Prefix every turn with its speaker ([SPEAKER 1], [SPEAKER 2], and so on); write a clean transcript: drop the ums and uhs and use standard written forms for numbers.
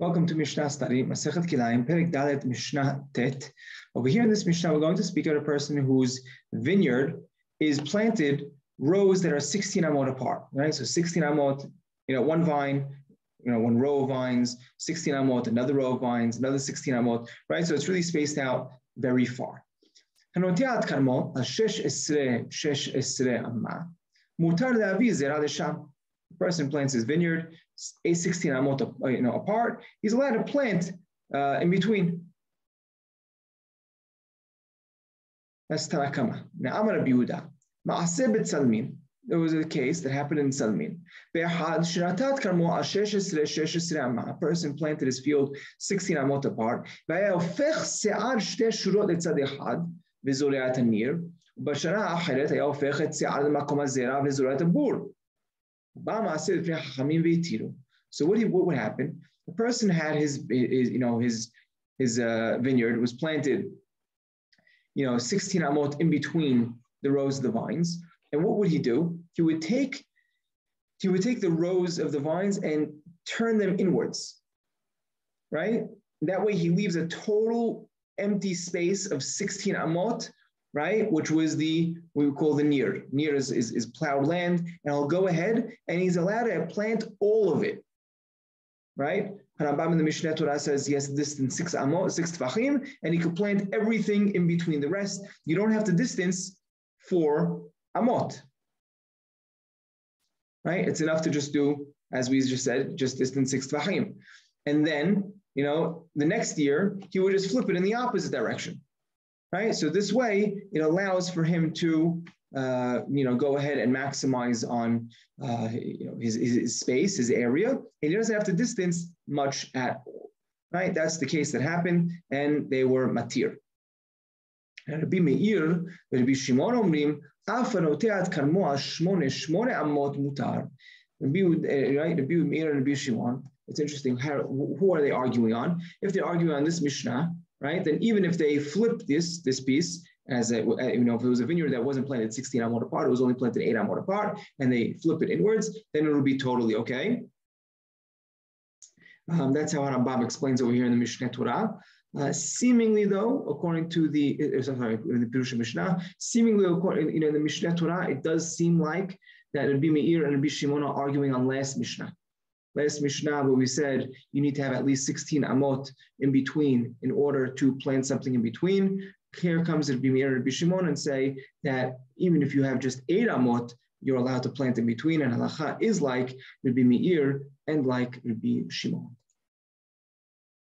[SPEAKER 1] Welcome to Mishna study, Masechet Kilayim, Perek Dalet Mishna Tet. Over here in this Mishnah, we're going to speak about a person whose vineyard is planted rows that are 16 amot apart, right? So 16 amot, one vine, one row of vines, 16 amot, another row of vines, another 16 amot, right? So it's really spaced out very far. Hanotiat karmo, shesh esre amma, mutar le'avi zera lesham. The person plants his vineyard, 16 amot apart. He's allowed to plant in between. That's Tanakama. Now, Amar Rabbi Yehuda. Ma'aseh bet Salmin. There was a case that happened in Salmin. A person planted his field 16 amot apart. So what would happen? The person had his vineyard was planted, 16 amot in between the rows of the vines. And what would he do? He would take the rows of the vines and turn them inwards, right? That way he leaves a total empty space of 16 amot, right? Which was we would call the near. Near is plowed land, and I'll go ahead and he's allowed to plant all of it, right? Rambam in the Mishna Torah says he has to distance 6 amot, 6 tefachim, and he could plant everything in between the rest. You don't have to distance 4 amot, right? It's enough to just do, as we just said, just distance 6 tefachim. And then, the next year, he would just flip it in the opposite direction. Right, so this way it allows for him to, go ahead and maximize on, his space, his area, and he doesn't have to distance much at all. Right, that's the case that happened, and they were matir. And Rabbi Meir, Rabbi Shimon omrim, afanoteat karmo shmone amot mutar. Rabbi Meir and Rabbi Shimon. It's interesting. Who are they arguing on? If they're arguing on this Mishnah, right? Then even if they flip this piece as if it was a vineyard that wasn't planted 16 amot apart, it was only planted 8 amot apart, and they flip it inwards, then it will be totally okay. That's how Rambam explains over here in the Mishnah Torah. Seemingly, though, according to the Pirush Mishnah, seemingly according in the Mishnah Torah, it does seem like that Rabbi Meir and Rabbi Shimon are arguing on last Mishnah. Last Mishnah, where we said you need to have at least 16 amot in between in order to plant something in between. Here comes Rabbi Meir and Rabbi Shimon and say that even if you have just 8 amot, you're allowed to plant in between. And halacha is like Rabbi Meir and like Rabbi Shimon.